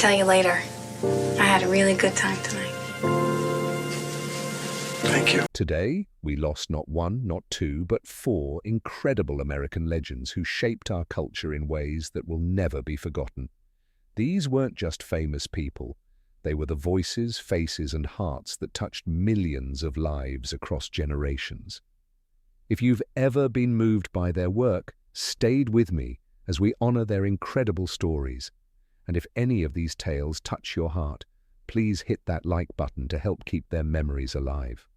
Tell you later. I had a really good time tonight. Thank you. Today, we lost not one, not two, but four incredible American legends who shaped our culture in ways that will never be forgotten. These weren't just famous people. They were the voices, faces, and hearts that touched millions of lives across generations. If you've ever been moved by their work, stay with me as we honor their incredible stories. And if any of these tales touch your heart, please hit that like button to help keep their memories alive.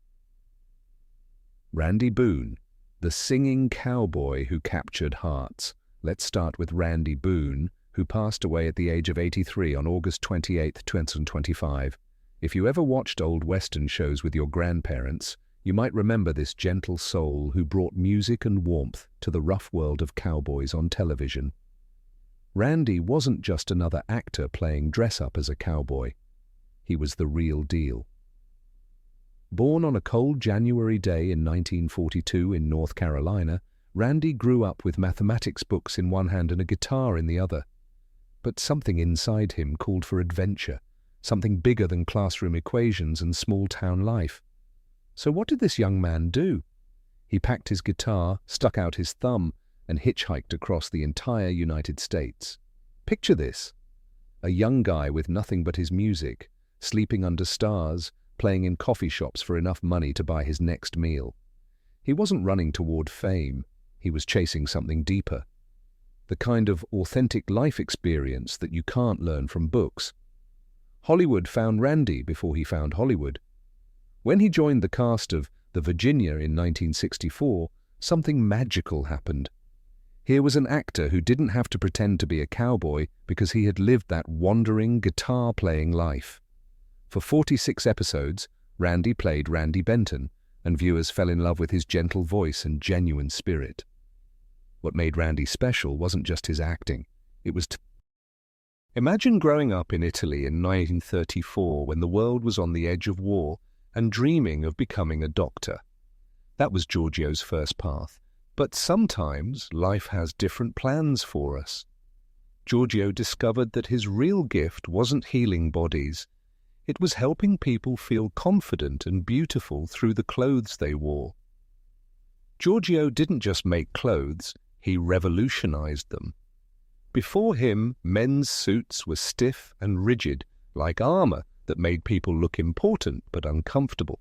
Randy Boone, the singing cowboy who captured hearts. Let's start with Randy Boone, who passed away at the age of 83 on August 28, 2025. If you ever watched old Western shows with your grandparents, you might remember this gentle soul who brought music and warmth to the rough world of cowboys on television. Randy wasn't just another actor playing dress-up as a cowboy. He was the real deal. Born on a cold January day in 1942 in North Carolina, Randy grew up with mathematics books in one hand and a guitar in the other. But something inside him called for adventure, something bigger than classroom equations and small-town life. So what did this young man do? He packed his guitar, stuck out his thumb, and hitchhiked across the entire United States. Picture this: a young guy with nothing but his music, sleeping under stars, playing in coffee shops for enough money to buy his next meal. He wasn't running toward fame, he was chasing something deeper. The kind of authentic life experience that you can't learn from books. Hollywood found Randy before he found Hollywood. When he joined the cast of The Virginia in 1964, something magical happened. Here was an actor who didn't have to pretend to be a cowboy because he had lived that wandering, guitar-playing life. For 46 episodes, Randy played Randy Benton, and viewers fell in love with his gentle voice and genuine spirit. What made Randy special wasn't just his acting, it was Imagine growing up in Italy in 1934 when the world was on the edge of war and dreaming of becoming a doctor. That was Giorgio's first path. But sometimes life has different plans for us. Giorgio discovered that his real gift wasn't healing bodies. It was helping people feel confident and beautiful through the clothes they wore. Giorgio didn't just make clothes, he revolutionized them. Before him, men's suits were stiff and rigid, like armor that made people look important but uncomfortable.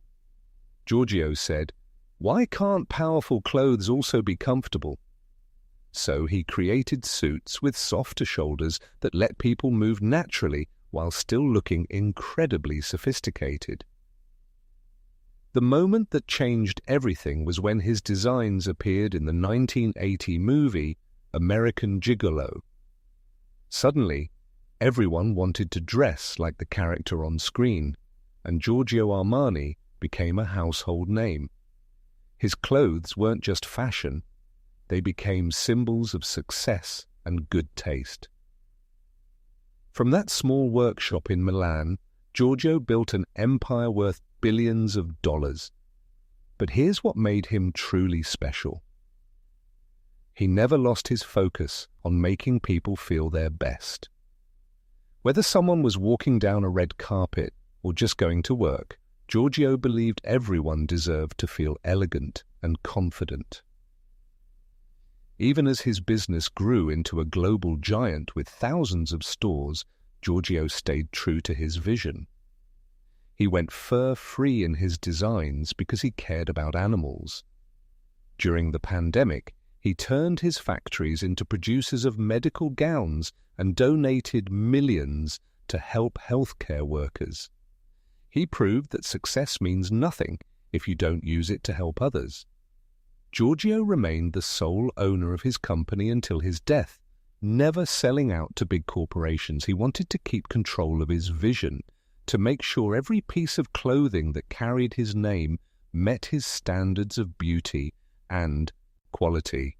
Giorgio said, "Why can't powerful clothes also be comfortable?" So he created suits with softer shoulders that let people move naturally while still looking incredibly sophisticated. The moment that changed everything was when his designs appeared in the 1980 movie American Gigolo. Suddenly, everyone wanted to dress like the character on screen, and Giorgio Armani became a household name. His clothes weren't just fashion, they became symbols of success and good taste. From that small workshop in Milan, Giorgio built an empire worth billions of dollars. But here's what made him truly special. He never lost his focus on making people feel their best. Whether someone was walking down a red carpet or just going to work, Giorgio believed everyone deserved to feel elegant and confident. Even as his business grew into a global giant with thousands of stores, Giorgio stayed true to his vision. He went fur-free in his designs because he cared about animals. During the pandemic, he turned his factories into producers of medical gowns and donated millions to help healthcare workers. He proved that success means nothing if you don't use it to help others. Giorgio remained the sole owner of his company until his death, never selling out to big corporations. He wanted to keep control of his vision, to make sure every piece of clothing that carried his name met his standards of beauty and quality.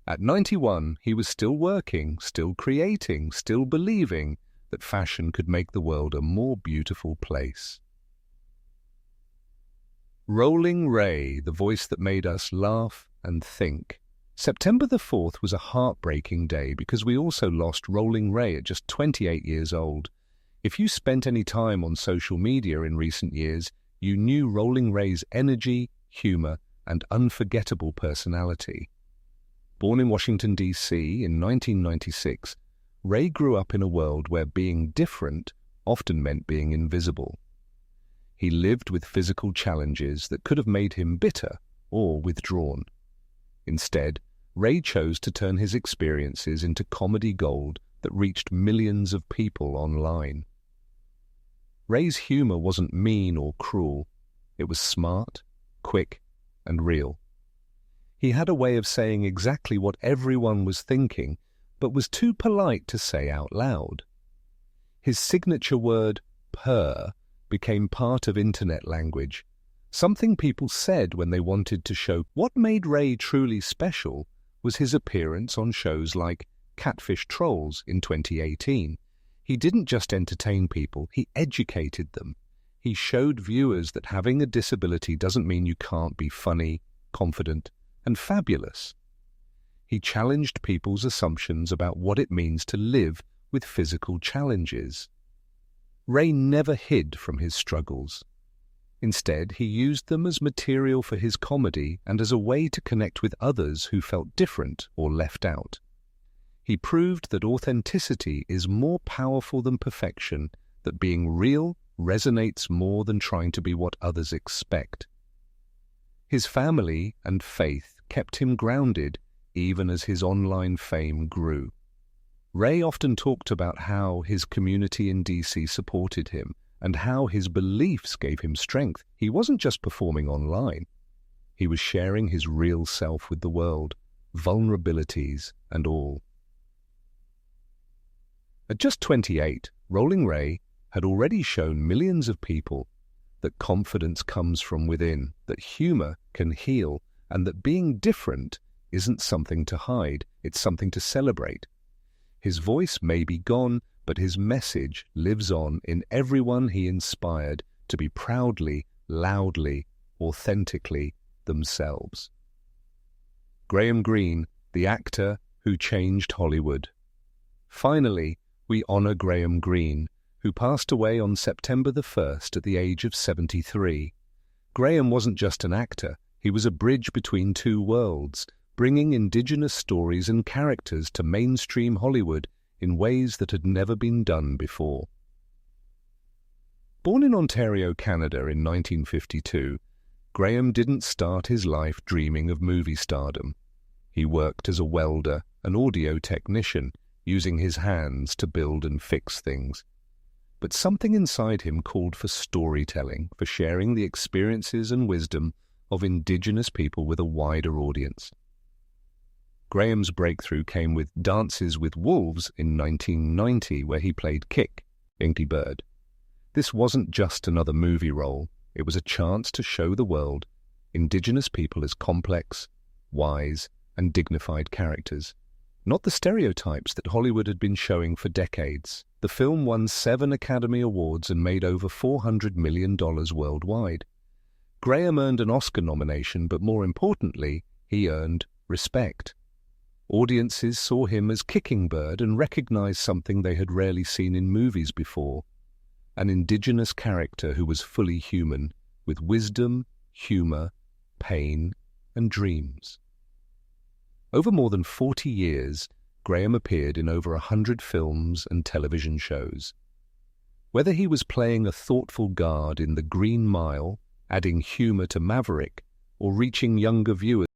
At 91, he was still working, still creating, still believing that fashion could make the world a more beautiful place. Rolling Ray, the voice that made us laugh and think. September the 4th was a heartbreaking day because we also lost Rolling Ray at just 28 years old. If you spent any time on social media in recent years, you knew Rolling Ray's energy, humor, and unforgettable personality. Born in Washington, D.C. in 1996, Ray grew up in a world where being different often meant being invisible. He lived with physical challenges that could have made him bitter or withdrawn. Instead, Ray chose to turn his experiences into comedy gold that reached millions of people online. Ray's humor wasn't mean or cruel. It was smart, quick, and real. He had a way of saying exactly what everyone was thinking, but was too polite to say out loud. His signature word, purr, became part of internet language, something people said when they wanted to show what made Ray truly special was his appearance on shows like Catfish Trolls in 2018. He didn't just entertain people, he educated them. He showed viewers that having a disability doesn't mean you can't be funny, confident, and fabulous. He challenged people's assumptions about what it means to live with physical challenges. Ray never hid from his struggles. Instead, he used them as material for his comedy and as a way to connect with others who felt different or left out. He proved that authenticity is more powerful than perfection, that being real resonates more than trying to be what others expect. His family and faith kept him grounded even as his online fame grew. Ray often talked about how his community in DC supported him and how his beliefs gave him strength. He wasn't just performing online. He was sharing his real self with the world, vulnerabilities and all. At just 28, Rolling Ray had already shown millions of people that confidence comes from within, that humor can heal, and that being different isn't something to hide, it's something to celebrate. His voice may be gone, but his message lives on in everyone he inspired to be proudly, loudly, authentically themselves. Graham Greene, the actor who changed Hollywood. Finally, we honor Graham Greene, who passed away on September the 1st at the age of 73. Graham wasn't just an actor, he was a bridge between two worlds, bringing indigenous stories and characters to mainstream Hollywood in ways that had never been done before. Born in Ontario, Canada in 1952, Graham didn't start his life dreaming of movie stardom. He worked as a welder, an audio technician, using his hands to build and fix things. But something inside him called for storytelling, for sharing the experiences and wisdom of Indigenous people with a wider audience. Graham's breakthrough came with Dances with Wolves in 1990, where he played Kick, Inky Bird. This wasn't just another movie role, it was a chance to show the world Indigenous people as complex, wise, and dignified characters, not the stereotypes that Hollywood had been showing for decades. The film won 7 Academy Awards and made over $400 million worldwide. Graham earned an Oscar nomination, but more importantly, he earned respect. Audiences saw him as Kicking Bird and recognized something they had rarely seen in movies before, an Indigenous character who was fully human, with wisdom, humor, pain, and dreams. Over more than 40 years, Graham appeared in over 100 films and television shows. Whether he was playing a thoughtful guard in The Green Mile, adding humor to Maverick, or reaching younger viewers